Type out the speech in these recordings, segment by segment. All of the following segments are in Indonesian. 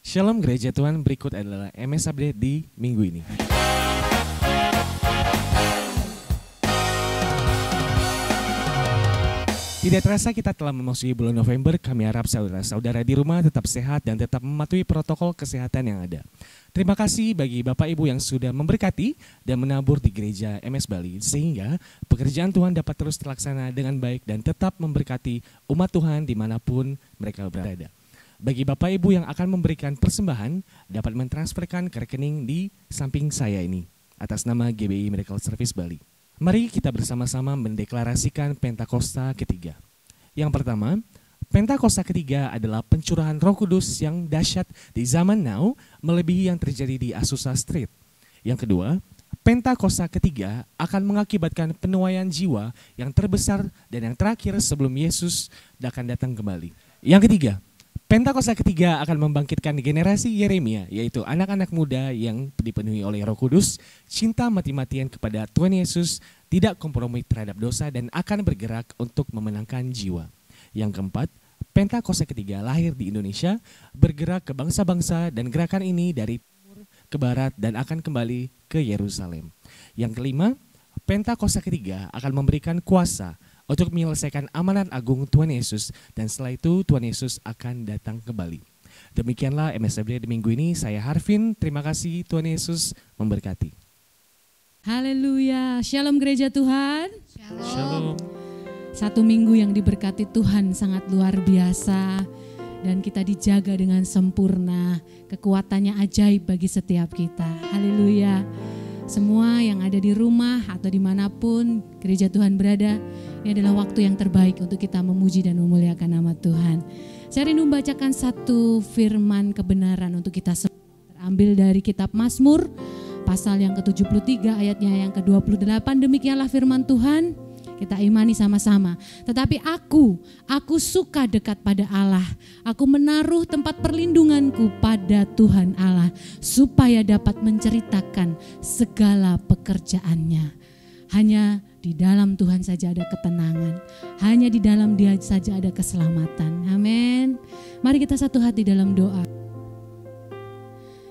Shalom Gereja Tuhan, berikut adalah MS Update di minggu ini. Tidak terasa kita telah memasuki bulan November. Kami harap saudara-saudara di rumah tetap sehat dan tetap mematuhi protokol kesehatan yang ada. Terima kasih bagi Bapak Ibu yang sudah memberkati dan menabur di gereja MS Bali, sehingga pekerjaan Tuhan dapat terus terlaksana dengan baik dan tetap memberkati umat Tuhan dimanapun mereka berada. Bagi Bapak Ibu yang akan memberikan persembahan, dapat mentransferkan ke rekening di samping saya ini, atas nama GBI Miracle Service Bali. Mari kita bersama-sama mendeklarasikan Pentakosta ketiga. Yang pertama, Pentakosta ketiga adalah pencurahan Roh Kudus yang dahsyat di zaman now, melebihi yang terjadi di Azusa Street. Yang kedua, Pentakosta ketiga akan mengakibatkan penuaian jiwa yang terbesar dan yang terakhir sebelum Yesus akan datang kembali. Yang ketiga, Pentakosta ketiga akan membangkitkan generasi Yeremia, yaitu anak-anak muda yang dipenuhi oleh Roh Kudus, cinta mati-matian kepada Tuhan Yesus, tidak kompromi terhadap dosa dan akan bergerak untuk memenangkan jiwa. Yang keempat, Pentakosta ketiga lahir di Indonesia, bergerak ke bangsa-bangsa dan gerakan ini dari timur ke barat dan akan kembali ke Yerusalem. Yang kelima, Pentakosta ketiga akan memberikan kuasa untuk menyelesaikan amanat agung Tuhan Yesus, dan setelah itu Tuhan Yesus akan datang kembali. Demikianlah MSFD di minggu ini. Saya Harvin, terima kasih, Tuhan Yesus memberkati. Haleluya, shalom gereja Tuhan. Shalom. Satu minggu yang diberkati Tuhan sangat luar biasa, dan kita dijaga dengan sempurna, kekuatannya ajaib bagi setiap kita. Haleluya. Semua yang ada di rumah atau dimanapun gereja Tuhan berada, ini adalah waktu yang terbaik untuk kita memuji dan memuliakan nama Tuhan. Saya rindu membacakan satu firman kebenaran untuk kita semua, terambil dari kitab Mazmur, pasal yang ke-73 ayatnya yang ke-28. Demikianlah firman Tuhan, kita imani sama-sama. Tetapi aku suka dekat pada Allah. Aku menaruh tempat perlindunganku pada Tuhan Allah, supaya dapat menceritakan segala pekerjaannya. Hanya di dalam Tuhan saja ada ketenangan. Hanya di dalam Dia saja ada keselamatan. Amin. Mari kita satu hati dalam doa.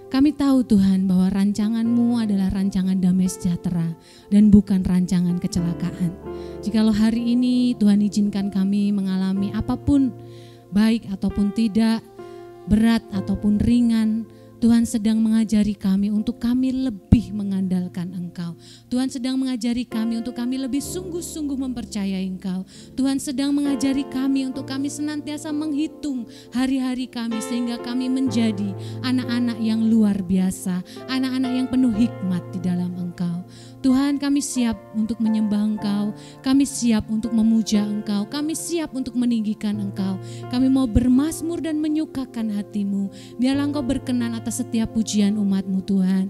Kami tahu Tuhan bahwa rancangan-Mu adalah rancangan damai sejahtera dan bukan rancangan kecelakaan. Jikalau hari ini Tuhan izinkan kami mengalami apapun, baik ataupun tidak, berat ataupun ringan, Tuhan sedang mengajari kami untuk kami lebih mengandalkan Engkau. Tuhan sedang mengajari kami untuk kami lebih sungguh-sungguh mempercayai Engkau. Tuhan sedang mengajari kami untuk kami senantiasa menghitung hari-hari kami, sehingga kami menjadi anak-anak yang luar biasa, anak-anak yang penuh hikmat di dalam Engkau. Tuhan, kami siap untuk menyembah Engkau, kami siap untuk memuja Engkau, kami siap untuk meninggikan Engkau. Kami mau bermazmur dan menyukakan hati-Mu. Biarlah Engkau berkenan atas setiap pujian umat-Mu Tuhan.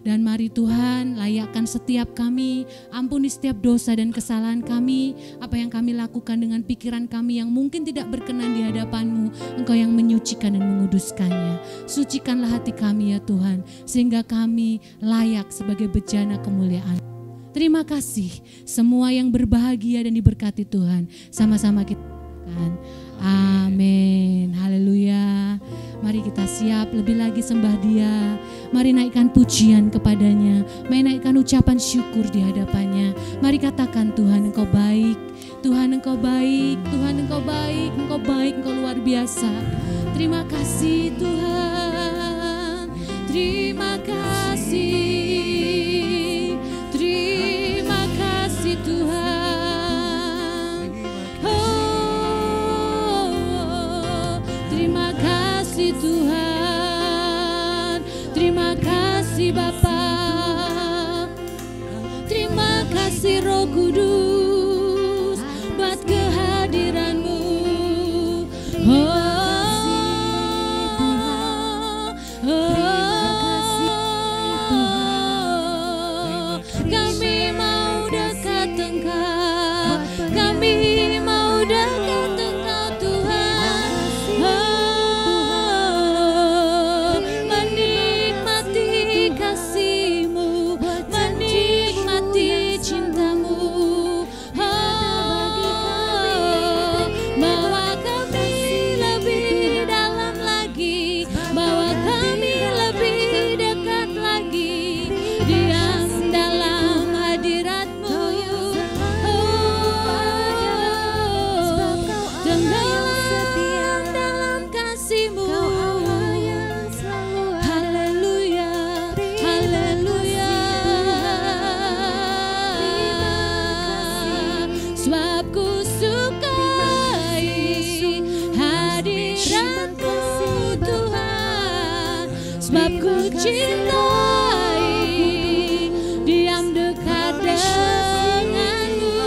Dan mari Tuhan, layakkan setiap kami, ampuni setiap dosa dan kesalahan kami, apa yang kami lakukan dengan pikiran kami yang mungkin tidak berkenan di hadapan-Mu. Engkau yang menyucikan dan menguduskannya. Sucikanlah hati kami ya Tuhan, sehingga kami layak sebagai bejana kemuliaan. Terima kasih semua yang berbahagia dan diberkati Tuhan. Sama-sama kita katakan amin. Haleluya. Mari kita siap lebih lagi sembah Dia. Mari naikkan pujian kepadanya. Mari naikkan ucapan syukur di hadapannya. Mari katakan, Tuhan Engkau baik. Tuhan Engkau baik. Tuhan Engkau baik. Engkau baik. Engkau luar biasa. Terima kasih Tuhan. Terima kasih. Terima kasih Tuhan. Oh, terima kasih Tuhan. Terima kasih Bapa. Terima kasih Roh Kudus buat kehadiran-Mu. Oh, kami mau dekat Engkau, kami mau dekat Engkau Tuhan. Oh, menikmati kasih-Mu, menikmati cinta-Mu. ku cintai, diam dekat denganmu,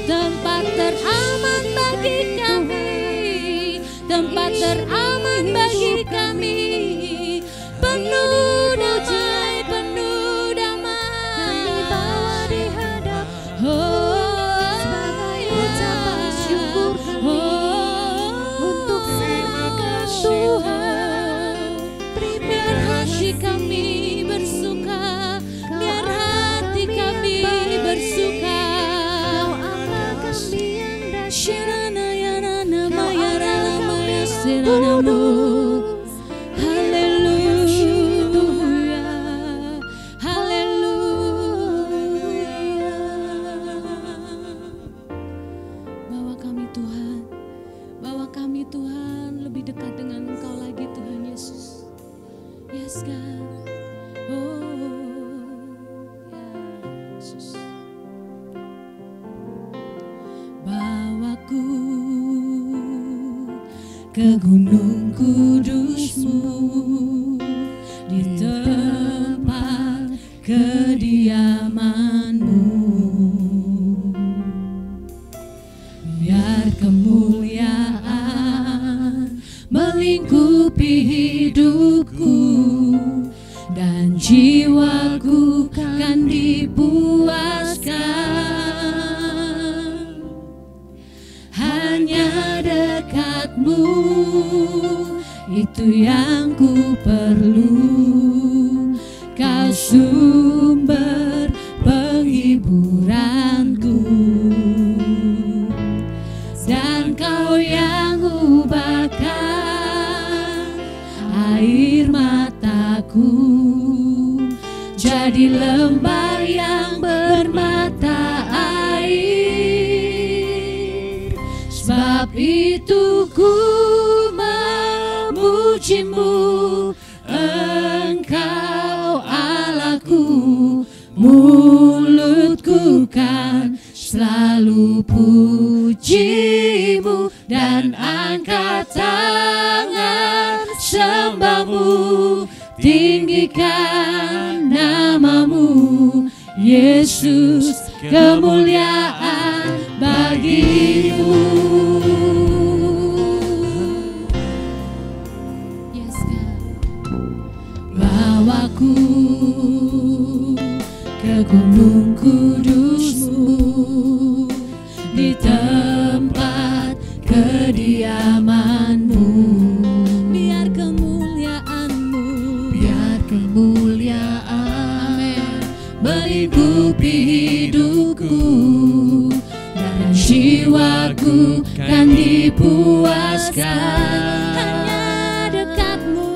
tempat teraman bagi kami, tempat teraman bagi kami, penuh damai, penuh damai, kami bawa di hadap sebagai ucapan syukur kami untuk semangat Tuhan. Biar hati kami bersuka, biar hati kami bersuka. Kau angkat kami yang dahsyat, kau angkat kami yang kudus. Haleluya, haleluya. Bawa kami Tuhan, bawa kami Tuhan lebih dekat dengan Engkau lagi Tuhan Yesus. Yes God, oh Yesus. Bawaku ke gunung kudus-Mu, di tempat kediaman-Mu, biar kemuliaan melingkupi hidupku, dan jiwaku kan dipuaskan. Hanya dekat-Mu, itu yang ku perlu. Kau sumber penghiburanku, dan Kau yang ubahkan air mataku jadi lembah yang bermata air. Sebab itu ku memuji-Mu, Engkau Allahku. Mulutku kan selalu puji-Mu, dan angkat tangan sembah-Mu, tinggikan nama-Mu, Yesus, kemuliaan bagi-Mu. Yes, God. Bawaku ke gunung kudus-Mu, di tempat kediaman-Mu, biar kemuliaan-Mu, biar kemuliaan melingkupi hidupku, dan jiwaku kan dipuaskan. Hanya dekat-Mu,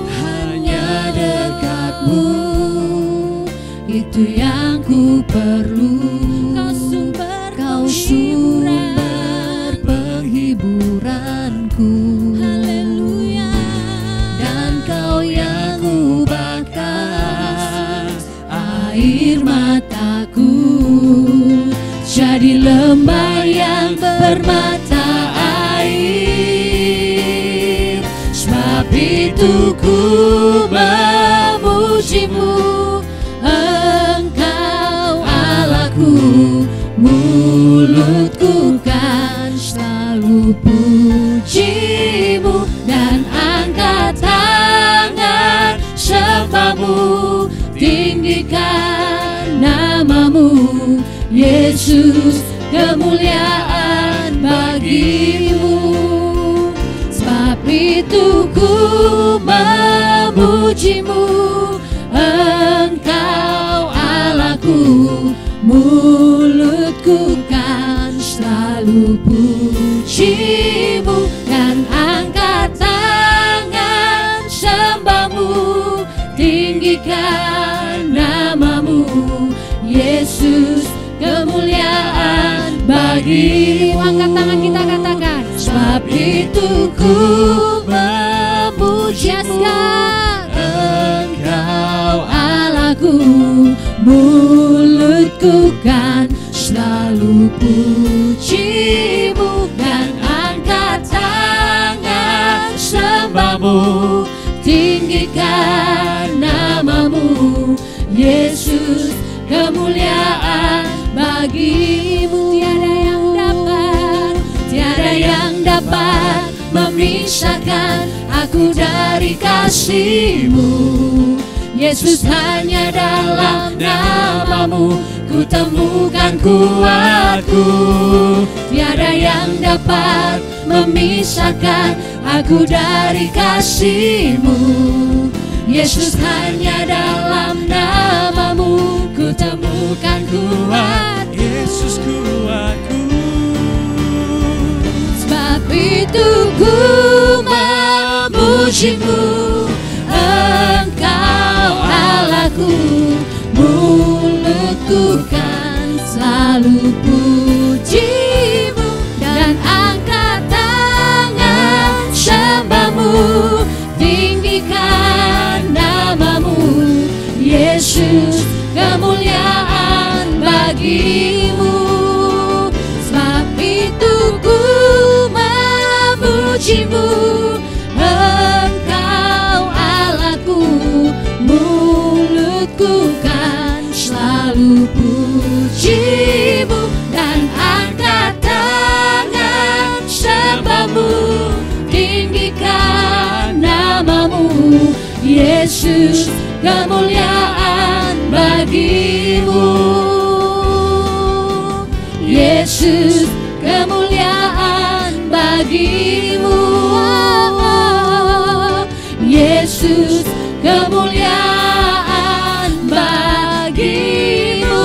hanya dekat-Mu, itu yang ku perlu. Kau sumber penghiburanku. Haleluya. Dan Kau yang ubahkan air mataku jadi lembah yang bermata air. Sebab itu ku memuji-Mu, Engkau Allahku. Mulutku kan selalu puji-Mu, dan angkat tangan sembah-Mu, tinggikan nama-Mu, Yesus, kemuliaan bagi-Mu. Sebab itu ku memuji-Mu, Engkau Allahku. Mulutku kan selalu puji-Mu, dan angkat tangan sembah-Mu, tinggikan nama-Mu, Yesus, kemuliaan bagi-Mu. Angkat tangan kita katakan. Sebab itu ku memuji Engkau Allahku. Mulutku kan selalu puji-Mu, dan angkat tangan sembah-Mu, tinggikan memisahkan aku dari kasih-Mu. Yesus, hanya dalam nama-Mu ku temukan kuatku. Tiada yang dapat memisahkan aku dari kasih-Mu. Yesus, hanya dalam nama-Mu ku temukan kuat. Yesus kuatku. Sebab itu ku memuji-Mu, Engkau Allahku. Mulutku kan selalu puji-Mu dan angkat tangan sembah-Mu. Tinggikan nama-Mu, Yesus, kemuliaan bagi-Mu. Sebab itu ku memuji-Mu, Engkau Allahku. Mulutku kan selalu puji-Mu dan angkat tangan sembah-Mu. Tinggikan nama-Mu, Yesus, kemuliaan bagi-Mu. Yesus, kemuliaan bagi-Mu. Yesus, kemuliaan bagi-Mu.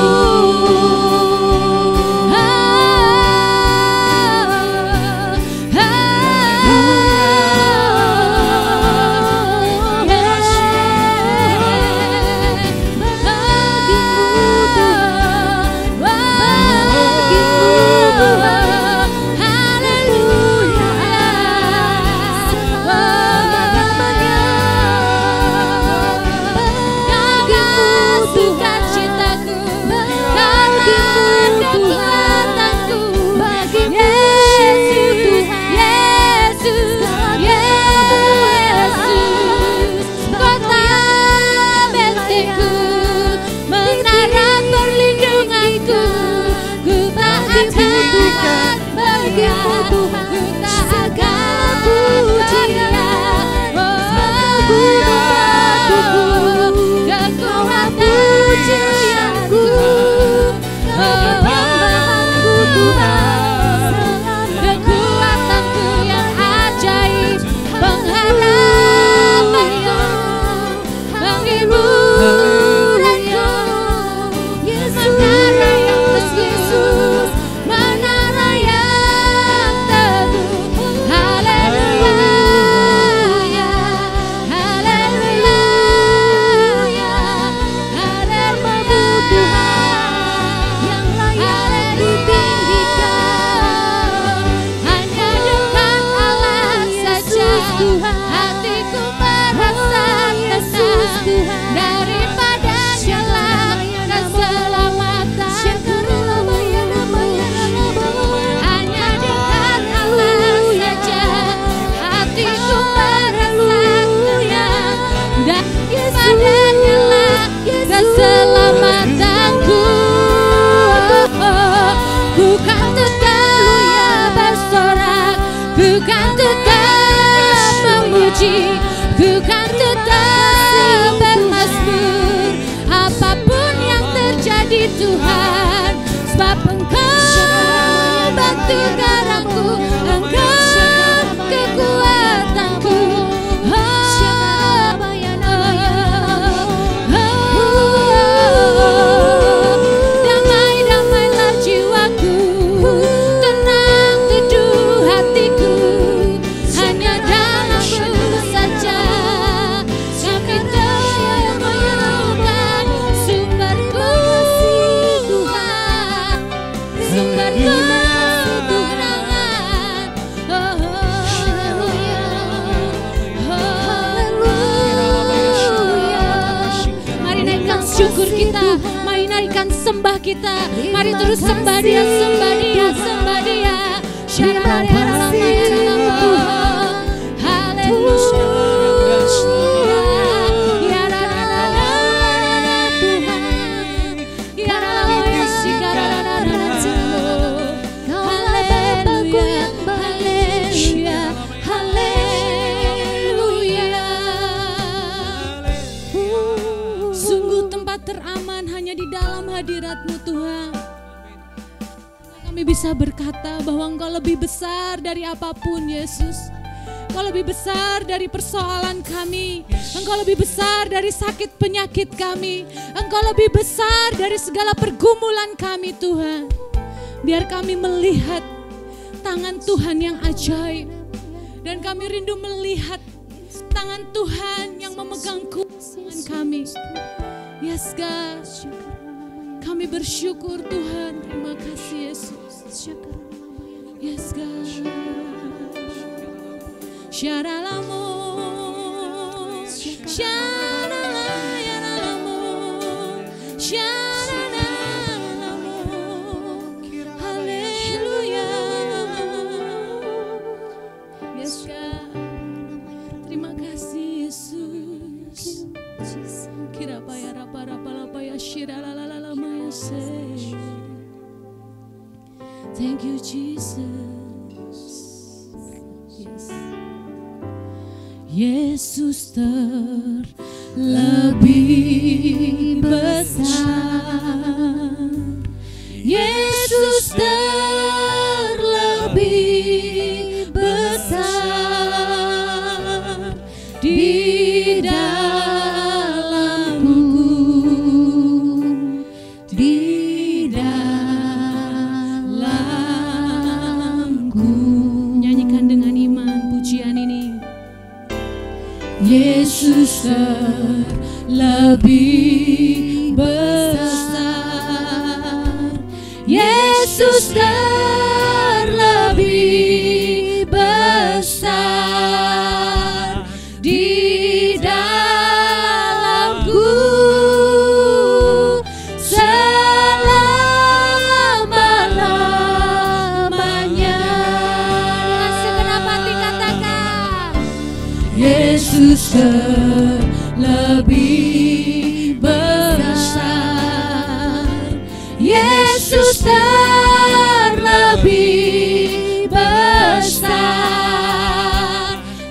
Ku kan tetap bermazmur apapun yang terjadi Tuhan, sebab Engkau batu garamku, Engkau kekuatanku. Damai-damailah jiwaku, tenang teduh hatiku, hanya dalam-Mu saja kami temukan sumberku Tuhan, sumberku kemenangan. Mari naikkan syukur kita, mari naikkan sembah kita, mari terus sembah Dia, sembah Dia, sembah Dia. Haleluya, haleluya, haleluya. semua teraman hanya di dalam hadirat-Mu Tuhan. Kami bisa berkata bahwa Engkau lebih besar dari apapun Yesus. Engkau lebih besar dari persoalan kami. Engkau lebih besar dari sakit penyakit kami. Engkau lebih besar dari segala pergumulan kami Tuhan. Biar kami melihat tangan Tuhan yang ajaib. Dan kami rindu melihat tangan Tuhan yang memegang kuasa kami. Yes God, kami bersyukur Tuhan. Terima kasih Yesus. Yes God. Syaralamu, syaralayaramu, syaralamu. Haleluya. Yes God. Terima kasih Yesus. Kirapaya rapa-rapa-lapaya shiralalalama se. Thank you Jesus. Yes. Yesus terlebih besar. Yesus terlebih besar di dalamku, di dalamku. Nyanyikan dengan iman pujian ini. Yesus terlebih besar. Yesus terlebih besar di dalamku selama-lamanya. Dengan segenap hati katakan, Yesus terlebih besar. Yesus terlebih besar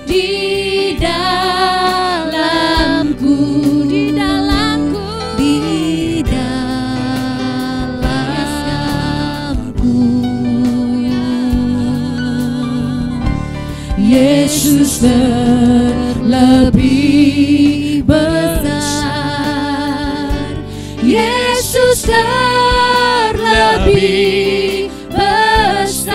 di dalamku, di dalamku, di dalamku. Yesus terlebih besar. Yesus terlebih besar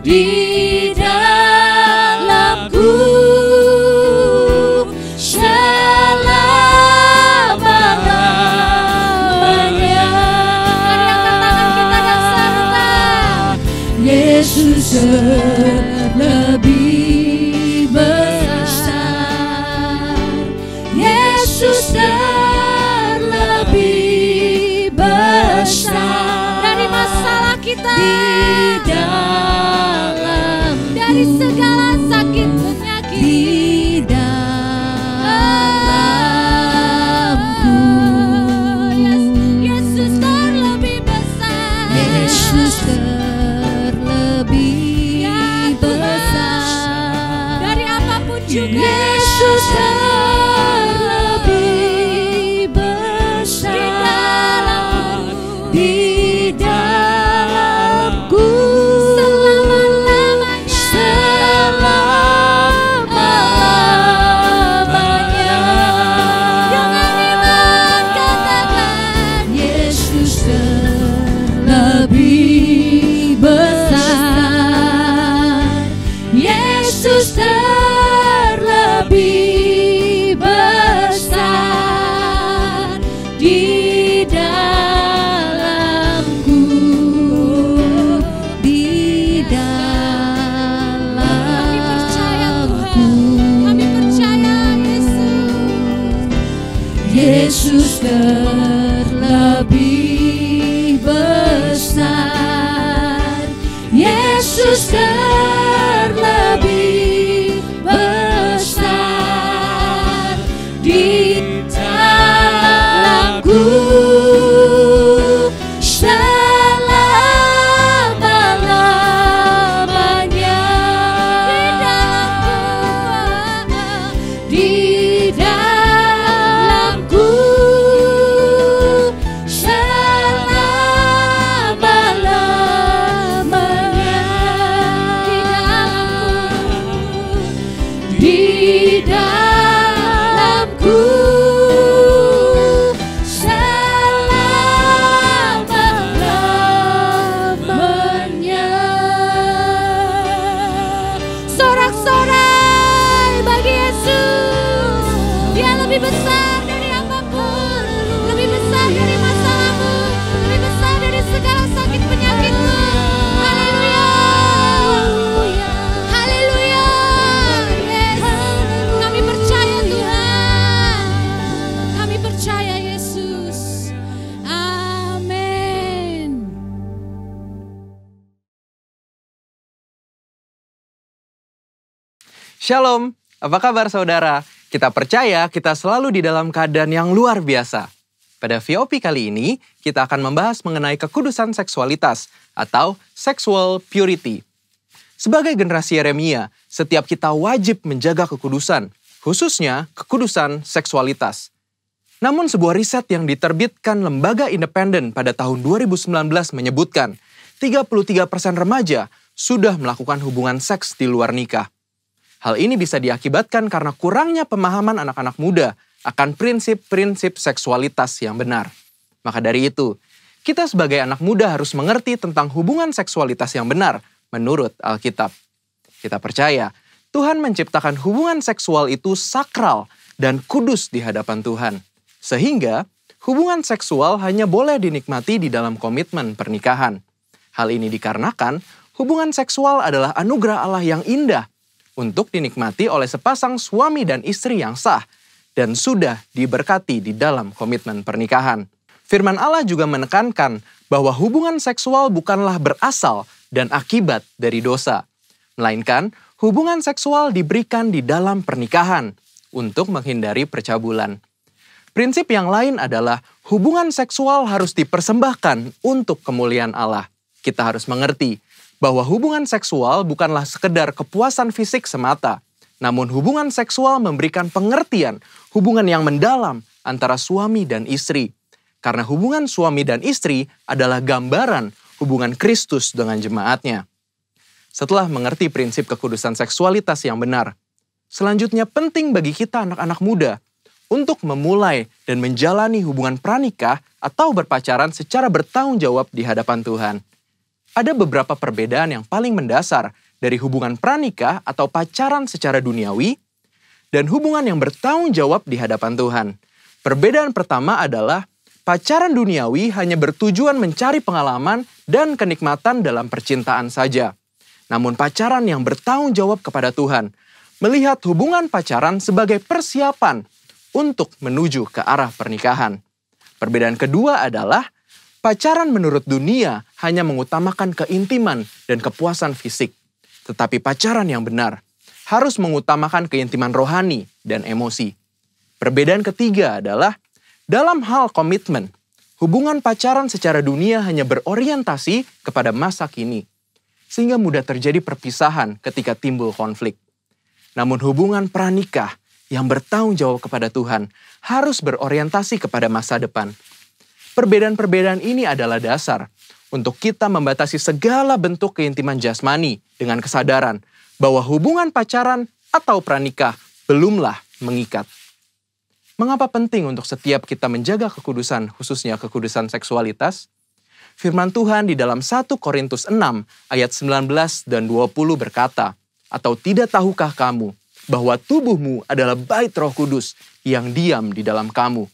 di dalamku selama-lamanya. Yesus terlebih besar. Yesus terlebih besar dari masalah kita, di dalam, dari segala sakit penyakit, di dalamku. Yesus terlebih besar. Yesus terlebih besar dari apapun juga. Yesus terlebih besar di dalamku selama-lamanya, selama-lamanya. Dengan iman katakan, Yesus terlebih besar. Yesus terlebih besar di dalamku, di dalamku. Kami percaya Tuhan, kami percaya Yesus. Yesus terlebih besar. Yesus terlebih besar di dalamku selama-lamanya. Di dalamku lebih besar dari apapun, lebih besar dari masalahmu, lebih besar dari segala sakit penyakitmu. Haleluya, haleluya. Yes, kami percaya Tuhan, kami percaya Yesus. Amin. Shalom, apa kabar saudara? Kita percaya kita selalu di dalam keadaan yang luar biasa. Pada VOP kali ini, kita akan membahas mengenai kekudusan seksualitas atau sexual purity. Sebagai generasi Yeremia, setiap kita wajib menjaga kekudusan, khususnya kekudusan seksualitas. Namun sebuah riset yang diterbitkan lembaga independen pada tahun 2019 menyebutkan 33% remaja sudah melakukan hubungan seks di luar nikah. Hal ini bisa diakibatkan karena kurangnya pemahaman anak-anak muda akan prinsip-prinsip seksualitas yang benar. Maka dari itu, kita sebagai anak muda harus mengerti tentang hubungan seksualitas yang benar menurut Alkitab. Kita percaya Tuhan menciptakan hubungan seksual itu sakral dan kudus di hadapan Tuhan. Sehingga hubungan seksual hanya boleh dinikmati di dalam komitmen pernikahan. Hal ini dikarenakan hubungan seksual adalah anugerah Allah yang indah untuk dinikmati oleh sepasang suami dan istri yang sah dan sudah diberkati di dalam komitmen pernikahan. Firman Allah juga menekankan bahwa hubungan seksual bukanlah berasal dan akibat dari dosa, melainkan hubungan seksual diberikan di dalam pernikahan untuk menghindari percabulan. Prinsip yang lain adalah hubungan seksual harus dipersembahkan untuk kemuliaan Allah. Kita harus mengerti bahwa hubungan seksual bukanlah sekedar kepuasan fisik semata, namun hubungan seksual memberikan pengertian hubungan yang mendalam antara suami dan istri. Karena hubungan suami dan istri adalah gambaran hubungan Kristus dengan jemaatnya. Setelah mengerti prinsip kekudusan seksualitas yang benar, selanjutnya penting bagi kita anak-anak muda untuk memulai dan menjalani hubungan pranikah atau berpacaran secara bertanggung jawab di hadapan Tuhan. Ada beberapa perbedaan yang paling mendasar dari hubungan pranikah atau pacaran secara duniawi dan hubungan yang bertanggung jawab di hadapan Tuhan. Perbedaan pertama adalah pacaran duniawi hanya bertujuan mencari pengalaman dan kenikmatan dalam percintaan saja. Namun pacaran yang bertanggung jawab kepada Tuhan melihat hubungan pacaran sebagai persiapan untuk menuju ke arah pernikahan. Perbedaan kedua adalah pacaran menurut dunia hanya mengutamakan keintiman dan kepuasan fisik. Tetapi pacaran yang benar harus mengutamakan keintiman rohani dan emosi. Perbedaan ketiga adalah dalam hal komitmen, hubungan pacaran secara dunia hanya berorientasi kepada masa kini, sehingga mudah terjadi perpisahan ketika timbul konflik. Namun hubungan pranikah yang bertanggung jawab kepada Tuhan harus berorientasi kepada masa depan. Perbedaan-perbedaan ini adalah dasar untuk kita membatasi segala bentuk keintiman jasmani dengan kesadaran bahwa hubungan pacaran atau pranikah belumlah mengikat. Mengapa penting untuk setiap kita menjaga kekudusan, khususnya kekudusan seksualitas? Firman Tuhan di dalam 1 Korintus 6 ayat 19 dan 20 berkata, "Atau tidak tahukah kamu bahwa tubuhmu adalah bait Roh Kudus yang diam di dalam kamu?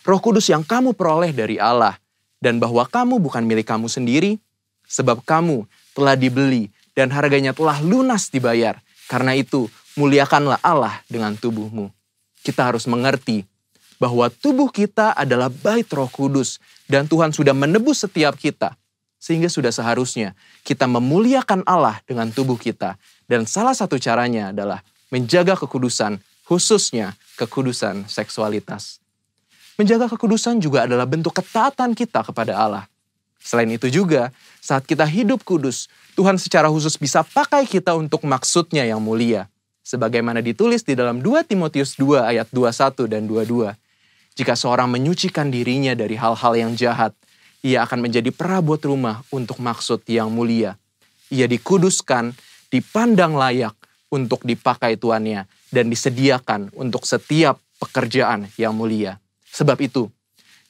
Roh Kudus yang kamu peroleh dari Allah, dan bahwa kamu bukan milik kamu sendiri, sebab kamu telah dibeli dan harganya telah lunas dibayar. Karena itu, muliakanlah Allah dengan tubuhmu." Kita harus mengerti bahwa tubuh kita adalah bait Roh Kudus dan Tuhan sudah menebus setiap kita. Sehingga sudah seharusnya kita memuliakan Allah dengan tubuh kita. Dan salah satu caranya adalah menjaga kekudusan, khususnya kekudusan seksualitas. Menjaga kekudusan juga adalah bentuk ketaatan kita kepada Allah. Selain itu juga, saat kita hidup kudus, Tuhan secara khusus bisa pakai kita untuk maksudnya yang mulia. Sebagaimana ditulis di dalam 2 Timotius 2 ayat 21 dan 22. Jika seorang menyucikan dirinya dari hal-hal yang jahat, ia akan menjadi perabot rumah untuk maksud yang mulia. Ia dikuduskan, dipandang layak untuk dipakai tuannya, dan disediakan untuk setiap pekerjaan yang mulia. Sebab itu,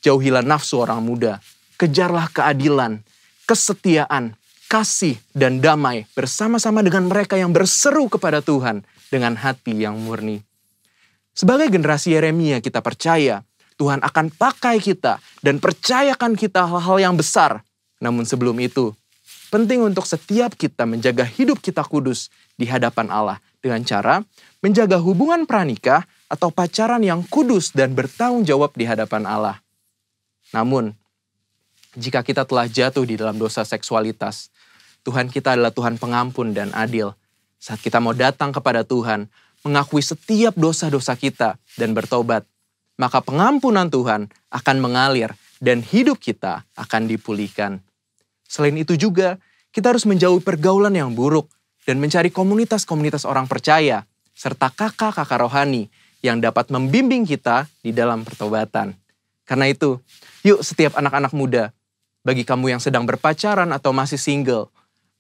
jauhilah nafsu orang muda, kejarlah keadilan, kesetiaan, kasih, dan damai bersama-sama dengan mereka yang berseru kepada Tuhan dengan hati yang murni. Sebagai generasi Yeremia, kita percaya Tuhan akan pakai kita dan percayakan kita hal-hal yang besar. Namun sebelum itu, penting untuk setiap kita menjaga hidup kita kudus di hadapan Allah dengan cara menjaga hubungan pranikah atau pacaran yang kudus dan bertanggung jawab di hadapan Allah. Namun, jika kita telah jatuh di dalam dosa seksualitas, Tuhan kita adalah Tuhan pengampun dan adil. Saat kita mau datang kepada Tuhan, mengakui setiap dosa-dosa kita dan bertobat, maka pengampunan Tuhan akan mengalir dan hidup kita akan dipulihkan. Selain itu juga, kita harus menjauhi pergaulan yang buruk dan mencari komunitas-komunitas orang percaya, serta kakak-kakak rohani yang dapat membimbing kita di dalam pertobatan. Karena itu, yuk setiap anak-anak muda, bagi kamu yang sedang berpacaran atau masih single,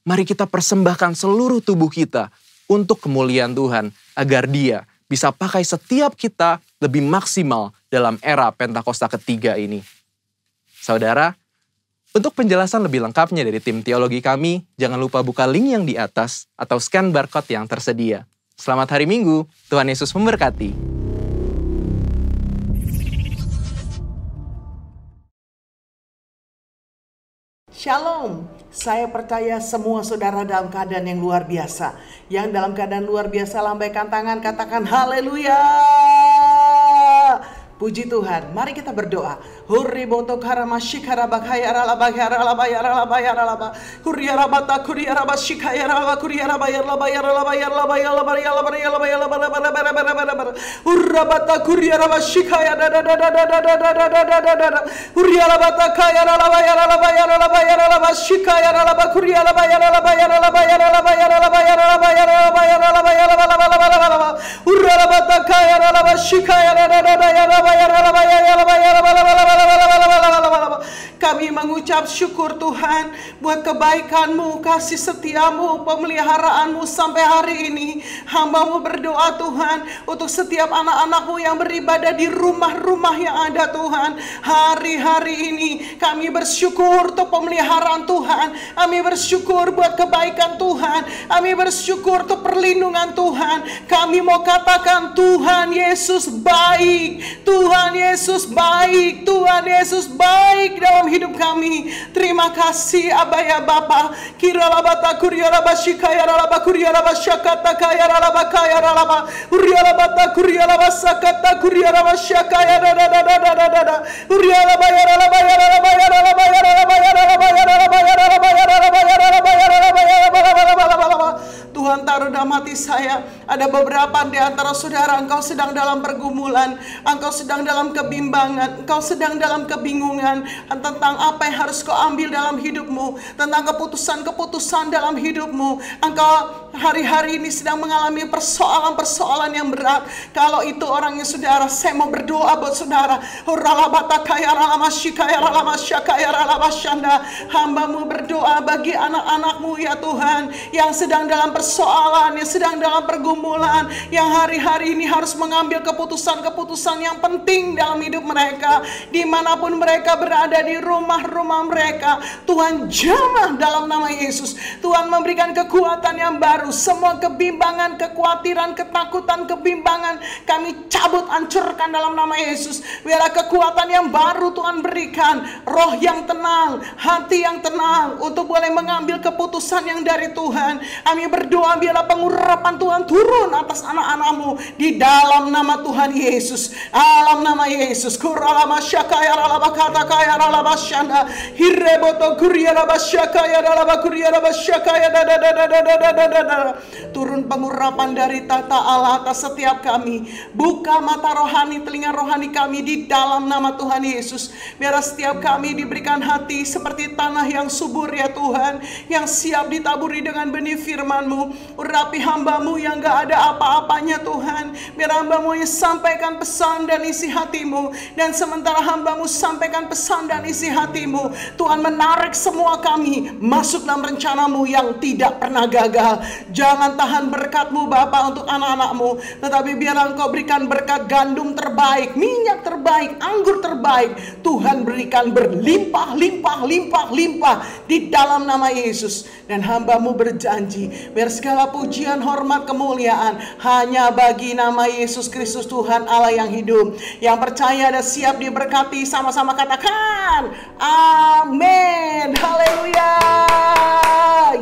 mari kita persembahkan seluruh tubuh kita untuk kemuliaan Tuhan, agar Dia bisa pakai setiap kita lebih maksimal dalam era Pentakosta ketiga ini. Saudara, untuk penjelasan lebih lengkapnya dari tim teologi kami, jangan lupa buka link yang di atas atau scan barcode yang tersedia. Selamat hari Minggu, Tuhan Yesus memberkati. Shalom, saya percaya semua saudara dalam keadaan yang luar biasa. Yang dalam keadaan luar biasa, lambaikan tangan, katakan haleluya. Puji Tuhan, mari kita berdoa. Hurri boto karama shikara bakaya rala bakaya rala bayara rala bayara rala hurri rabata kuri raba shikaya rala kuri raba yarla bayara rala bayara rala bayara rala bayara rala bayara rala bayara urrabata kuri raba shikaya da da da da da da da da da da hurri rabata kaya rala bayara rala bayara rala bayara rala shikaya rala bakuri rala bayara rala bayara rala bayara rala bayara rala bayara rala bayara rala bayara rala bayara urrabata kaya rala shikaya da da da da kami mengucap syukur Tuhan buat kebaikan-Mu, kasih setiamu, pemeliharaanmu sampai hari ini. Hamba-Mu berdoa Tuhan untuk setiap anak-anak-Mu yang beribadah di rumah-rumah yang ada Tuhan. Hari-hari ini kami bersyukur untuk pemeliharaan Tuhan. Kami bersyukur buat kebaikan Tuhan. Kami bersyukur untuk perlindungan Tuhan. Kami mau katakan Tuhan Yesus baik. Tuhan Yesus baik. Tuhan Yesus baik dalam hidup kami. Terima kasih Aba ya Bapa. Kiralabata kurialaba shikaya ralaba kurialaba syakata kaya ralaba kaya ralaba urialabata kurialaba sakata kurialaba syakaya da da da da da da da urialaba ya ralaba ya ralaba ya ralaba ya ralaba ya ralaba ya ralaba ya ralaba ya ralaba ya ralaba ya ralaba ya ralaba. Tuhan taruh dalam hati saya, ada beberapa di antara saudara, engkau sedang dalam pergumulan, engkau sedang dalam kebimbangan, engkau sedang dalam kebingungan tentang apa yang harus kau ambil dalam hidupmu, tentang keputusan-keputusan dalam hidupmu. Engkau hari-hari ini sedang mengalami persoalan-persoalan yang berat. Kalau itu orangnya saudara, saya mau berdoa buat saudara. Hamba-Mu berdoa bagi anak-anak-Mu ya Tuhan, yang sedang dalam persoalan, yang sedang dalam pergumulan, yang hari-hari ini harus mengambil keputusan-keputusan yang penting dalam hidup mereka, dimanapun mereka berada di rumah-rumah mereka. Tuhan jamah dalam nama Yesus. Tuhan memberikan kekuatan yang baru. Semua kebimbangan, kekhawatiran, ketakutan, kebimbangan kami cabut, hancurkan dalam nama Yesus. Biarlah kekuatan yang baru Tuhan berikan, roh yang tenang, hati yang tenang, untuk boleh mengambil keputusan yang dari Tuhan. Kami berdoa biarlah pengurapan Tuhan turun atas anak-anak-Mu di dalam nama Tuhan Yesus. Dalam nama Yesus. Kuralama syakaya ralaba kata kaya ralaba syanda hireboto kuriaraba syakaya ralaba kuriaraba syakaya da da da da da da da da. Turun pengurapan dari tata Allah atas setiap kami. Buka mata rohani, telinga rohani kami di dalam nama Tuhan Yesus. Biar setiap kami diberikan hati seperti tanah yang subur ya Tuhan, yang siap ditaburi dengan benih firman-Mu. Urapi hamba-Mu yang gak ada apa-apanya Tuhan. Biar hamba-Mu yang sampaikan pesan dan isi hati-Mu. Dan sementara hamba-Mu sampaikan pesan dan isi hati-Mu, Tuhan menarik semua kami masuk dalam rencana-Mu yang tidak pernah gagal. Jangan tahan berkat-Mu Bapa untuk anak-anak-Mu, tetapi biar Engkau berikan berkat gandum terbaik, minyak terbaik, anggur terbaik. Tuhan berikan berlimpah, limpah, limpah, limpah di dalam nama Yesus. Dan hamba-Mu berjanji, biar segala pujian, hormat, kemuliaan hanya bagi nama Yesus Kristus Tuhan Allah yang hidup. Yang percaya dan siap diberkati sama-sama katakan amin. Haleluya.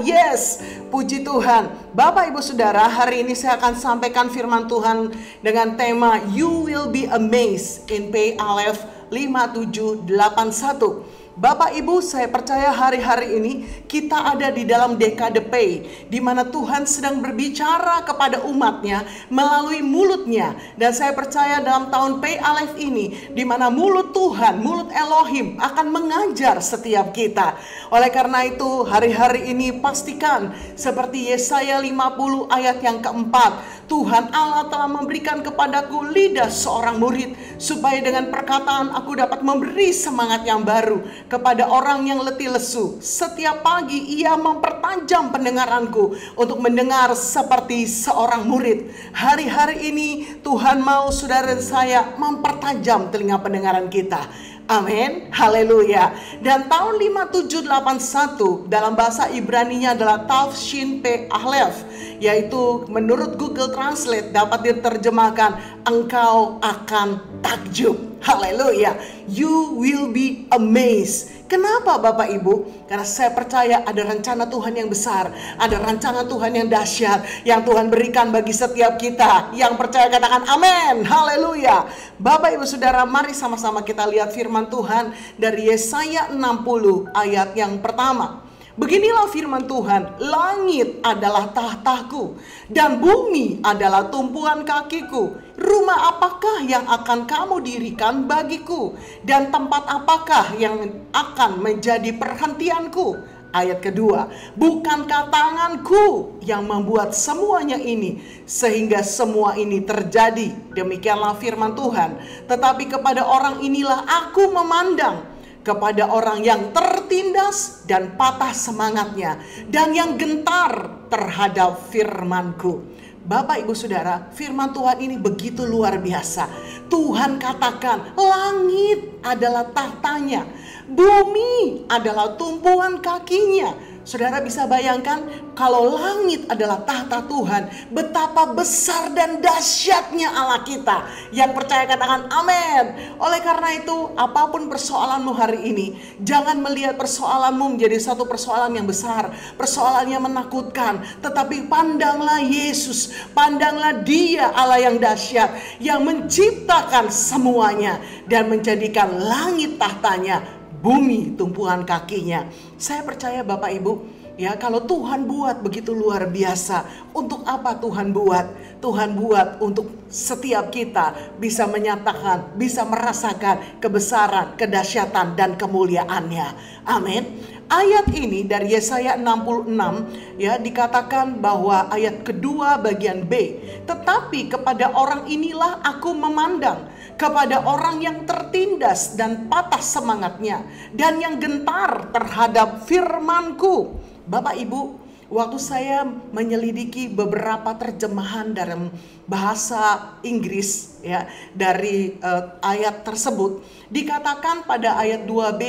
Yes, puji Tuhan. Bapak Ibu Saudara, hari ini saya akan sampaikan firman Tuhan dengan tema You Will Be Amazed in PALF 5781. Bapak Ibu, saya percaya hari-hari ini kita ada di dalam dekade P, di mana Tuhan sedang berbicara kepada umatnya melalui mulutnya. Dan saya percaya dalam tahun PALF ini, di mana mulut Tuhan, mulut Elohim akan mengajar setiap kita. Oleh karena itu, hari-hari ini pastikan seperti Yesaya 50 ayat yang keempat, Tuhan Allah telah memberikan kepadaku lidah seorang murid, supaya dengan perkataan aku dapat memberi semangat yang baru kepada orang yang letih lesu. Setiap pagi ia mempertajam pendengaranku untuk mendengar seperti seorang murid. Hari-hari ini Tuhan mau saudara dan saya mempertajam telinga pendengaran kita. Amin, haleluya. Dan tahun 5781 dalam bahasa Ibrani-nya adalah Tafshin PALF, yaitu menurut Google Translate dapat diterjemahkan engkau akan takjub. Haleluya, you will be amazed. Kenapa Bapak Ibu? Karena saya percaya ada rencana Tuhan yang besar, ada rancangan Tuhan yang dahsyat yang Tuhan berikan bagi setiap kita. Yang percaya katakan amin, haleluya. Bapak Ibu Saudara, mari sama-sama kita lihat firman Tuhan dari Yesaya 60 ayat yang pertama. Beginilah firman Tuhan, langit adalah tahtaku dan bumi adalah tumpuan kakiku. Rumah apakah yang akan kamu dirikan bagiku? Dan tempat apakah yang akan menjadi perhentianku? Ayat kedua, bukankah tanganku yang membuat semuanya ini, sehingga semua ini terjadi? Demikianlah firman Tuhan. Tetapi kepada orang inilah aku memandang, kepada orang yang tertindas dan patah semangatnya, dan yang gentar terhadap firmanku. Bapak Ibu Saudara, firman Tuhan ini begitu luar biasa. Tuhan katakan langit adalah tahtanya, bumi adalah tumpuan kakinya. Saudara bisa bayangkan kalau langit adalah tahta Tuhan, betapa besar dan dahsyatnya Allah kita. Yang percaya katakan amin. Oleh karena itu, apapun persoalanmu hari ini, jangan melihat persoalanmu menjadi satu persoalan yang besar, persoalan yang menakutkan. Tetapi pandanglah Yesus, pandanglah Dia Allah yang dahsyat, yang menciptakan semuanya dan menjadikan langit tahtanya, bumi tumpuan kakinya. Saya percaya Bapak Ibu, ya, kalau Tuhan buat begitu luar biasa, untuk apa Tuhan buat? Tuhan buat untuk setiap kita bisa menyatakan, bisa merasakan kebesaran, kedahsyatan dan kemuliaannya. Amin. Ayat ini dari Yesaya 66 ya, dikatakan bahwa ayat kedua bagian B, tetapi kepada orang inilah aku memandang, kepada orang yang tertindas dan patah semangatnya, dan yang gentar terhadap firmanku. Bapak Ibu, waktu saya menyelidiki beberapa terjemahan dalam bahasa Inggris ya, dari ayat tersebut, dikatakan pada ayat 2B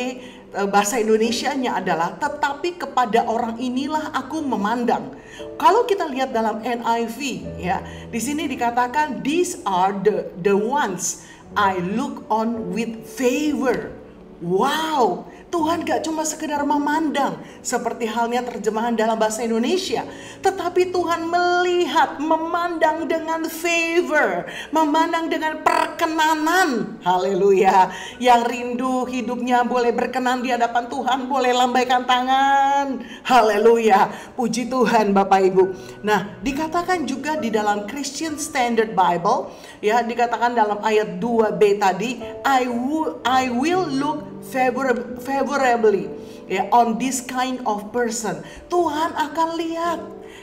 bahasa Indonesianya adalah tetapi kepada orang inilah aku memandang. Kalau kita lihat dalam NIV ya, di sini dikatakan these are the ones I look on with favor. Wow, Tuhan gak cuma sekedar memandang seperti halnya terjemahan dalam bahasa Indonesia, tetapi Tuhan melihat, memandang dengan favor, memandang dengan perkenanan. Haleluya. Yang rindu hidupnya boleh berkenan di hadapan Tuhan, boleh lambaikan tangan. Haleluya. Puji Tuhan Bapak Ibu. Nah, dikatakan juga di dalam Christian Standard Bible ya, dikatakan dalam ayat 2b tadi, I will look favorably ya, on this kind of person. Tuhan akan lihat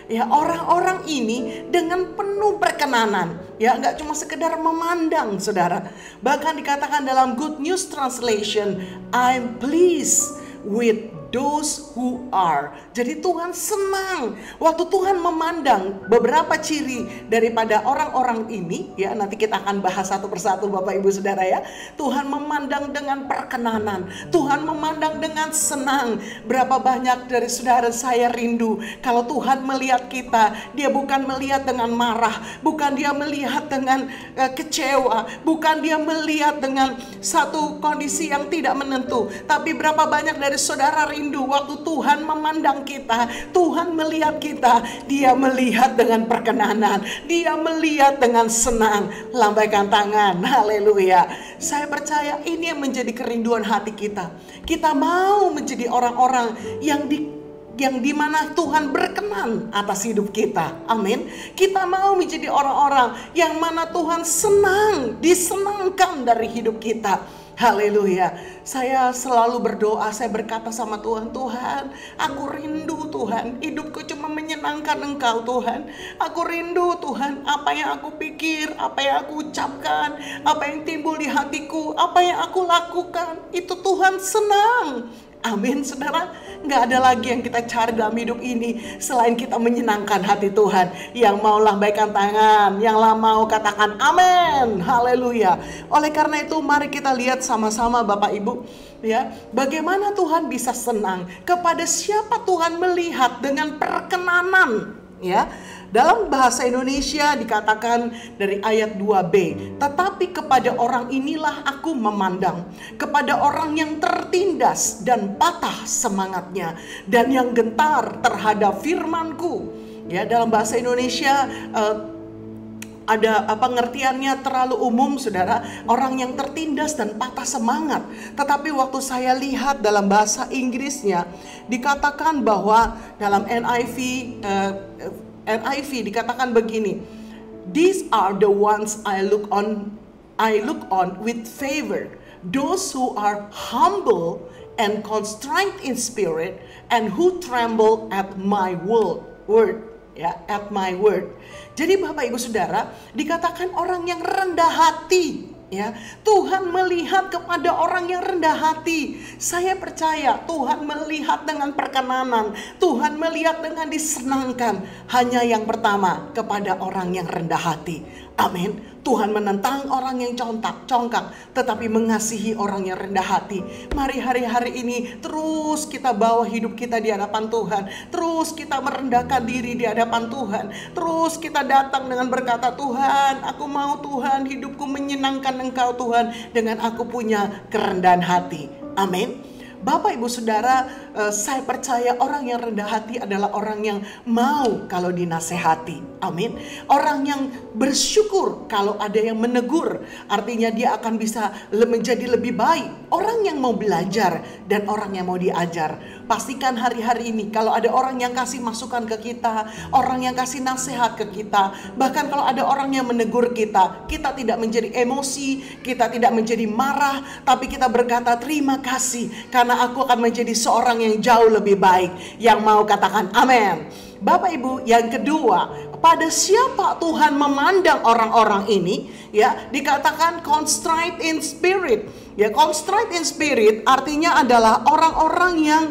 ya orang-orang ini dengan penuh perkenanan ya, nggak cuma sekedar memandang saudara. Bahkan dikatakan dalam Good News Translation, I'm pleased with those who are. Jadi Tuhan senang waktu Tuhan memandang beberapa ciri daripada orang-orang ini, ya nanti kita akan bahas satu persatu Bapak Ibu Saudara ya. Tuhan memandang dengan perkenanan, Tuhan memandang dengan senang. Berapa banyak dari saudara saya rindu kalau Tuhan melihat kita, dia bukan melihat dengan marah, bukan dia melihat dengan kecewa, bukan dia melihat dengan satu kondisi yang tidak menentu. Tapi berapa banyak dari saudara rindu waktu Tuhan memandang kita, Tuhan melihat kita, dia melihat dengan perkenanan, dia melihat dengan senang. Lambaikan tangan, haleluya. Saya percaya ini yang menjadi kerinduan hati kita. Kita mau menjadi orang-orang yang di mana Tuhan berkenan atas hidup kita. Amin. Kita mau menjadi orang-orang yang mana Tuhan senang, disenangkan dari hidup kita. Haleluya. Saya selalu berdoa, saya berkata sama Tuhan, Tuhan, aku rindu Tuhan, hidupku cuma menyenangkan Engkau Tuhan. Aku rindu Tuhan, apa yang aku pikir, apa yang aku ucapkan, apa yang timbul di hatiku, apa yang aku lakukan, itu Tuhan senang. Amin saudara. Gak ada lagi yang kita cari dalam hidup ini selain kita menyenangkan hati Tuhan. Yang mau lambaikan tangan, yang mau katakan amin, haleluya. Oleh karena itu mari kita lihat sama-sama Bapak Ibu, ya, bagaimana Tuhan bisa senang, kepada siapa Tuhan melihat dengan perkenanan, ya. Dalam bahasa Indonesia dikatakan dari ayat 2b, tetapi kepada orang inilah aku memandang, kepada orang yang tertindas dan patah semangatnya, dan yang gentar terhadap firmanku. Ya, dalam bahasa Indonesia ada pengertiannya terlalu umum saudara, orang yang tertindas dan patah semangat. Tetapi waktu saya lihat dalam bahasa Inggrisnya dikatakan bahwa dalam NIV dikatakan begini, these are the ones I look on with favor, those who are humble and contrite in spirit, and who tremble at my word. Ya, at my word. Jadi Bapak Ibu Saudara, dikatakan orang yang rendah hati. Ya, Tuhan melihat kepada orang yang rendah hati. Saya percaya Tuhan melihat dengan perkenanan, Tuhan melihat dengan disenangkan. Hanya yang pertama, kepada orang yang rendah hati. Amin. Tuhan menentang orang yang congkak, tetapi mengasihi orang yang rendah hati. Mari hari-hari ini terus kita bawa hidup kita di hadapan Tuhan. Terus kita merendahkan diri di hadapan Tuhan. Terus kita datang dengan berkata, Tuhan, aku mau Tuhan, hidupku menyenangkan Engkau Tuhan, dengan aku punya kerendahan hati. Amin. Bapak Ibu Saudara, saya percaya orang yang rendah hati adalah orang yang mau kalau dinasehati. Amin. Orang yang bersyukur kalau ada yang menegur. Artinya dia akan bisa menjadi lebih baik. Orang yang mau belajar dan orang yang mau diajar. Pastikan hari-hari ini kalau ada orang yang kasih masukan ke kita, orang yang kasih nasihat ke kita, bahkan kalau ada orang yang menegur kita, kita tidak menjadi emosi, kita tidak menjadi marah, tapi kita berkata terima kasih karena aku akan menjadi seorang yang jauh lebih baik. Yang mau katakan amin. Bapak Ibu, yang kedua, pada siapa Tuhan memandang orang-orang ini? Ya, dikatakan contrite in spirit. Ya, contrite in spirit artinya adalah orang-orang yang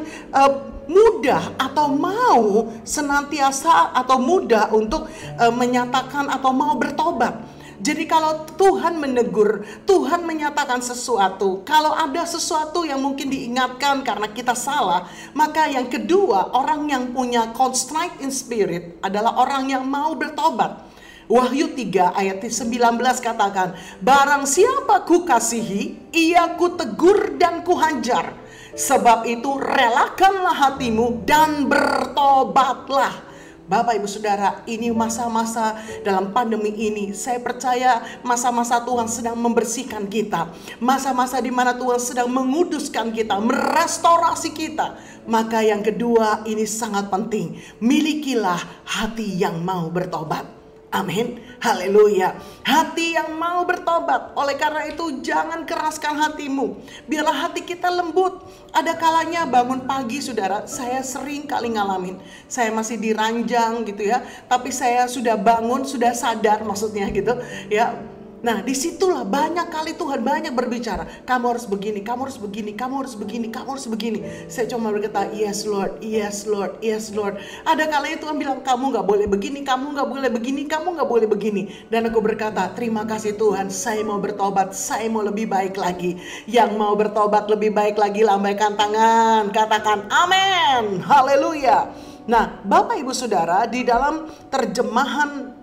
mudah atau mau senantiasa atau mudah untuk menyatakan atau mau bertobat. Jadi kalau Tuhan menegur, Tuhan menyatakan sesuatu, kalau ada sesuatu yang mungkin diingatkan karena kita salah, maka yang kedua, orang yang punya contrite in spirit adalah orang yang mau bertobat. Wahyu 3 ayat 19 katakan, barang siapa ku kasihi, ia ku tegur dan ku hajar. Sebab itu relakanlah hatimu dan bertobatlah. Bapak Ibu Saudara, ini masa-masa dalam pandemi ini, saya percaya masa-masa Tuhan sedang membersihkan kita. Masa-masa di mana Tuhan sedang menguduskan kita, merestorasi kita. Maka yang kedua ini sangat penting, milikilah hati yang mau bertobat. Amin, haleluya. Hati yang mau bertobat. Oleh karena itu jangan keraskan hatimu. Biarlah hati kita lembut. Ada kalanya bangun pagi saudara, saya sering kali ngalamin. Saya masih diranjang gitu ya, tapi saya sudah bangun, sudah sadar maksudnya gitu ya. Nah, disitulah banyak kali Tuhan banyak berbicara. Kamu harus begini, kamu harus begini, kamu harus begini, kamu harus begini. Saya cuma berkata, yes Lord, yes Lord, yes Lord. Ada kalanya Tuhan bilang, kamu gak boleh begini, kamu gak boleh begini, kamu gak boleh begini. Dan aku berkata, terima kasih Tuhan, saya mau bertobat, saya mau lebih baik lagi. Yang mau bertobat lebih baik lagi, lambaikan tangan, katakan amin, haleluya. Nah, Bapak Ibu Saudara, di dalam terjemahan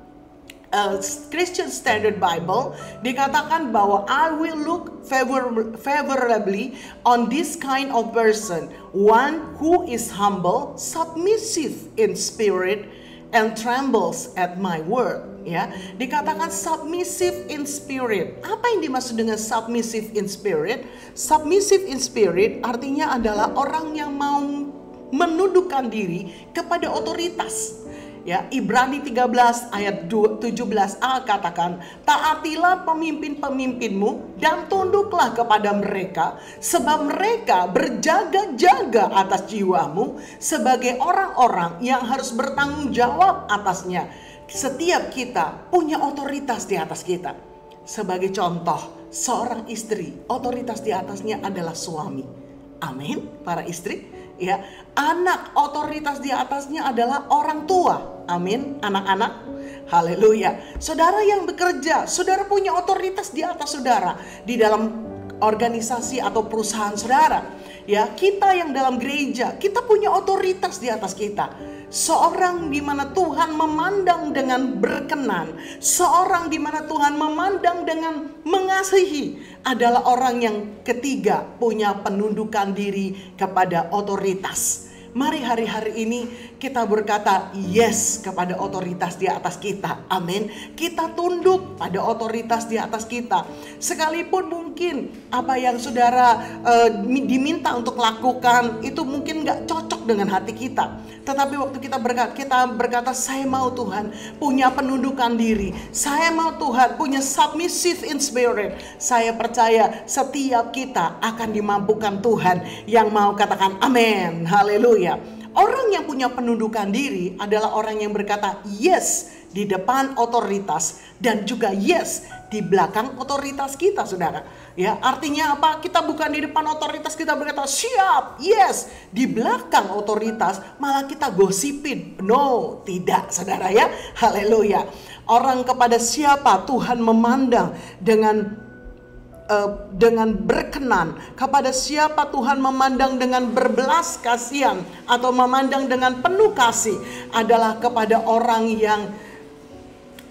Christian Standard Bible dikatakan bahwa I will look favorably on this kind of person, one who is humble, submissive in spirit, and trembles at my word. Ya, dikatakan submissive in spirit. Apa yang dimaksud dengan submissive in spirit? Submissive in spirit artinya adalah orang yang mau menundukkan diri kepada otoritas. Ya, Ibrani 13 ayat 17a katakan, taatilah pemimpin-pemimpinmu dan tunduklah kepada mereka, sebab mereka berjaga-jaga atas jiwamu sebagai orang-orang yang harus bertanggung jawab atasnya. Setiap kita punya otoritas di atas kita. Sebagai contoh, seorang istri, otoritas di atasnya adalah suami. Amin, para istri. Ya, anak otoritas di atasnya adalah orang tua. Amin, anak-anak. Haleluya. Saudara yang bekerja, saudara punya otoritas di atas saudara di dalam organisasi atau perusahaan saudara. Ya, kita yang dalam gereja, kita punya otoritas di atas kita. Seorang di mana Tuhan memandang dengan berkenan, seorang di mana Tuhan memandang dengan mengasihi adalah orang yang ketiga punya penundukan diri kepada otoritas. Mari hari-hari ini kita berkata yes kepada otoritas di atas kita. Amin. Kita tunduk pada otoritas di atas kita. Sekalipun mungkin apa yang saudara diminta untuk lakukan itu mungkin gak cocok dengan hati kita. Tetapi waktu kita berkata saya mau Tuhan punya penundukan diri. Saya mau Tuhan punya submissive in spirit. Saya percaya setiap kita akan dimampukan Tuhan yang mau katakan amin. Haleluya. Orang yang punya penundukan diri adalah orang yang berkata yes di depan otoritas dan juga yes di belakang otoritas kita, saudara. Ya, artinya apa? Kita bukan di depan otoritas kita berkata siap, yes. Di belakang otoritas malah kita gosipin. No, tidak, saudara ya. Haleluya. Orang kepada siapa Tuhan memandang dengan berkenan, kepada siapa Tuhan memandang dengan berbelas kasihan atau memandang dengan penuh kasih adalah kepada orang yang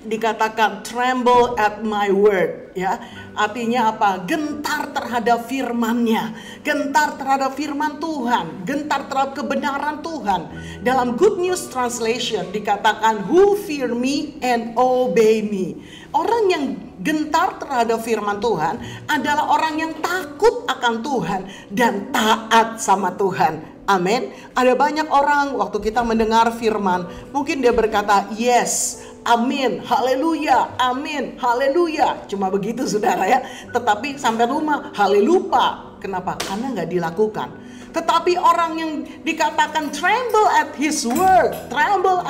dikatakan tremble at my word, ya. Artinya apa? Gentar terhadap firman-Nya, gentar terhadap firman Tuhan, gentar terhadap kebenaran Tuhan. Dalam Good News Translation dikatakan who fear me and obey me. Orang yang gentar terhadap firman Tuhan adalah orang yang takut akan Tuhan dan taat sama Tuhan. Amin. Ada banyak orang waktu kita mendengar firman, mungkin dia berkata yes, amin, haleluya, amin, haleluya. Cuma begitu saudara ya. Tetapi sampai rumah haleluya. Kenapa? Karena nggak dilakukan. Tetapi orang yang dikatakan tremble at his word, tremble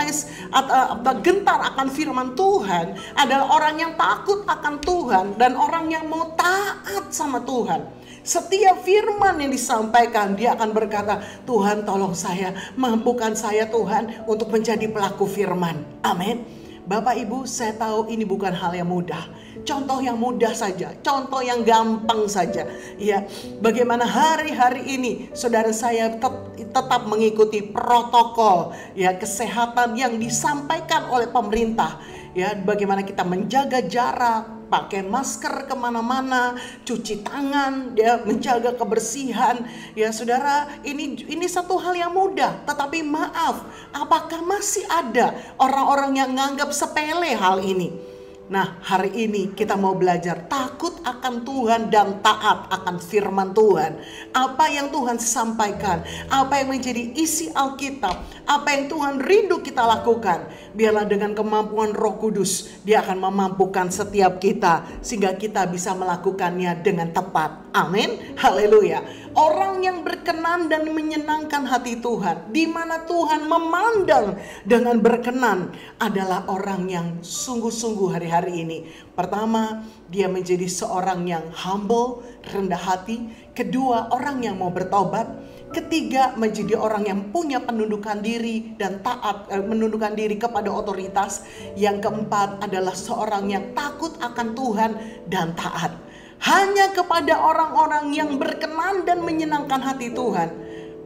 gentar akan firman Tuhan adalah orang yang takut akan Tuhan dan orang yang mau taat sama Tuhan. Setiap firman yang disampaikan dia akan berkata, Tuhan tolong saya, mampukan saya Tuhan untuk menjadi pelaku firman. Amin. Bapak Ibu, saya tahu ini bukan hal yang mudah. Contoh yang mudah saja, contoh yang gampang saja. Ya, bagaimana hari-hari ini saudara saya tetap mengikuti protokol ya kesehatan yang disampaikan oleh pemerintah. Ya, bagaimana kita menjaga jarak, pakai masker kemana-mana, cuci tangan, ya, menjaga kebersihan. Ya saudara, ini satu hal yang mudah. Tetapi maaf, apakah masih ada orang-orang yang menganggap sepele hal ini? Nah, hari ini kita mau belajar takut akan Tuhan dan taat akan firman Tuhan. Apa yang Tuhan sampaikan, apa yang menjadi isi Alkitab, apa yang Tuhan rindu kita lakukan. Biarlah dengan kemampuan Roh Kudus, Dia akan memampukan setiap kita sehingga kita bisa melakukannya dengan tepat. Amin. Haleluya. Orang yang berkenan dan menyenangkan hati Tuhan, di mana Tuhan memandang dengan berkenan adalah orang yang sungguh-sungguh hari-hari hari ini. Pertama, dia menjadi seorang yang humble, rendah hati. Kedua, orang yang mau bertobat. Ketiga, menjadi orang yang punya penundukan diri dan taat, menundukkan diri kepada otoritas. Yang keempat adalah seorang yang takut akan Tuhan dan taat. Hanya kepada orang-orang yang berkenan dan menyenangkan hati Tuhan.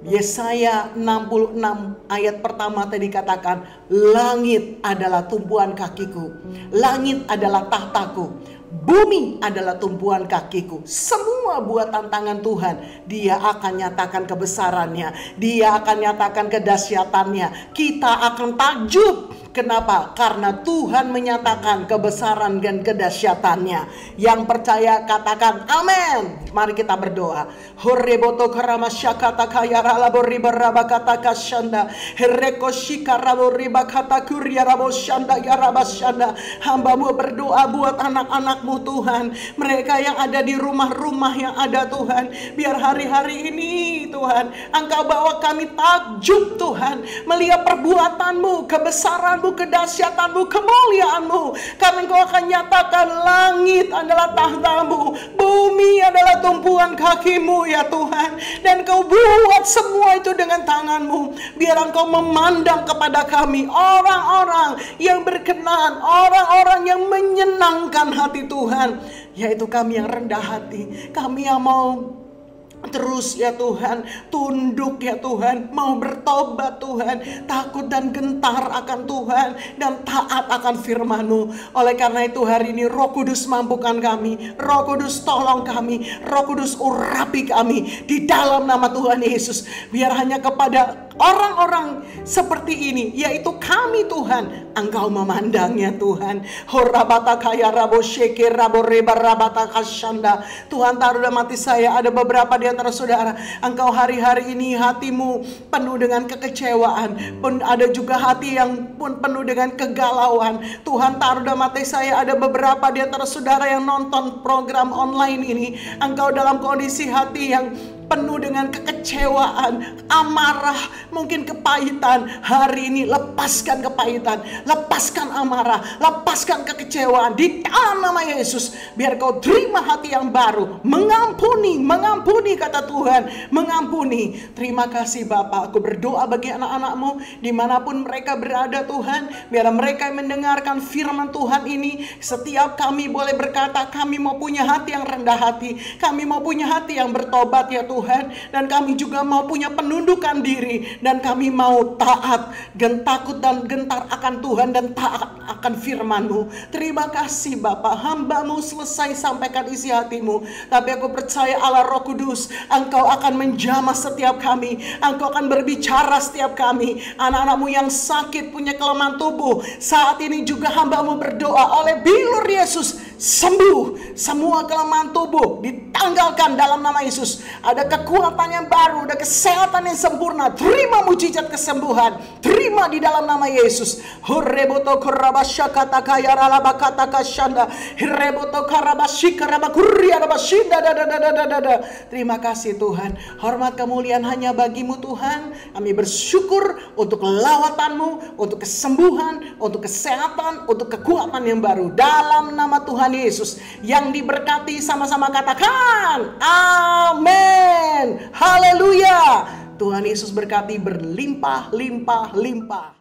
Yesaya 66 ayat pertama tadi katakan, langit adalah tumpuan kakiku, langit adalah tahtaku, bumi adalah tumpuan kakiku. Semua buatan tangan Tuhan, Dia akan nyatakan kebesarannya, Dia akan nyatakan kedahsyatannya. Kita akan takjub. Kenapa? Karena Tuhan menyatakan kebesaran dan kedahsyatannya. Yang percaya katakan amin. Mari kita berdoa. Horeboto karamasyakata kayara labori barabakata kasyanda. Hereko shikara boriba kata kuria rabosyanda yarabasyanda. Hamba-Mu berdoa buat anak-anak-Mu Tuhan. Mereka yang ada di rumah-rumah yang ada Tuhan. Biar hari-hari ini Tuhan, Engkau bawa kami takjub Tuhan. Melihat perbuatan-Mu, kebesaran kedahsyatanmu, kemuliaanmu. Karena Engkau akan nyatakan langit adalah tahtamu, bumi adalah tumpuan kakimu ya Tuhan. Dan Engkau buat semua itu dengan tanganmu. Biar Engkau memandang kepada kami, orang-orang yang berkenan, orang-orang yang menyenangkan hati Tuhan. Yaitu kami yang rendah hati, kami yang mau terus ya Tuhan, tunduk ya Tuhan, mau bertobat Tuhan, takut dan gentar akan Tuhan, dan taat akan firman-Mu. Oleh karena itu hari ini Roh Kudus mampukan kami, Roh Kudus tolong kami, Roh Kudus urapi kami di dalam nama Tuhan Yesus. Biar hanya kepada orang-orang seperti ini, yaitu kami Tuhan, Engkau memandangnya Tuhan. Horabata kaya rabo sheke rabo reba rabata kasyanda. Tuhan, taruh dalam hati saya ada beberapa di antara saudara, Engkau hari-hari ini hatimu penuh dengan kekecewaan, pun ada juga hati yang pun penuh dengan kegalauan. Tuhan, taruh dalam hati saya ada beberapa di antara saudara yang nonton program online ini, Engkau dalam kondisi hati yang penuh dengan kekecewaan, amarah, mungkin kepahitan. Hari ini lepaskan kepahitan, lepaskan amarah, lepaskan kekecewaan di dalam nama Yesus. Biar kau terima hati yang baru, mengampuni kata Tuhan, mengampuni. Terima kasih Bapa, aku berdoa bagi anak-anak-Mu dimanapun mereka berada Tuhan. Biar mereka mendengarkan firman Tuhan ini, setiap kami boleh berkata, kami mau punya hati yang rendah hati, kami mau punya hati yang bertobat ya Tuhan. Dan kami juga mau punya penundukan diri, dan kami mau taat, takut dan gentar akan Tuhan, dan taat akan firman-Mu. Terima kasih Bapa, hamba-Mu selesai sampaikan isi hati-Mu, tapi aku percaya Allah Roh Kudus, Engkau akan menjamah setiap kami, Engkau akan berbicara setiap kami. Anak-anak-Mu yang sakit, punya kelemahan tubuh, saat ini juga hamba-Mu berdoa oleh bilur Yesus, sembuh semua kelemahan tubuh, ditanggalkan dalam nama Yesus. Ada kekuatan yang baru, ada kesehatan yang sempurna. Terima mujizat kesembuhan, terima di dalam nama Yesus. Horeboto karabasyakata kaya ralabakata kasyanda, hireboto karabasyika rabakuria rabashinda. Terima kasih Tuhan, hormat kemuliaan hanya bagi-Mu Tuhan. Kami bersyukur untuk lawatan-Mu, untuk kesembuhan, untuk kesehatan, untuk kekuatan yang baru dalam nama Tuhan Yesus. Yang diberkati sama-sama katakan amin. Haleluya. Tuhan Yesus berkati berlimpah-limpah-limpah.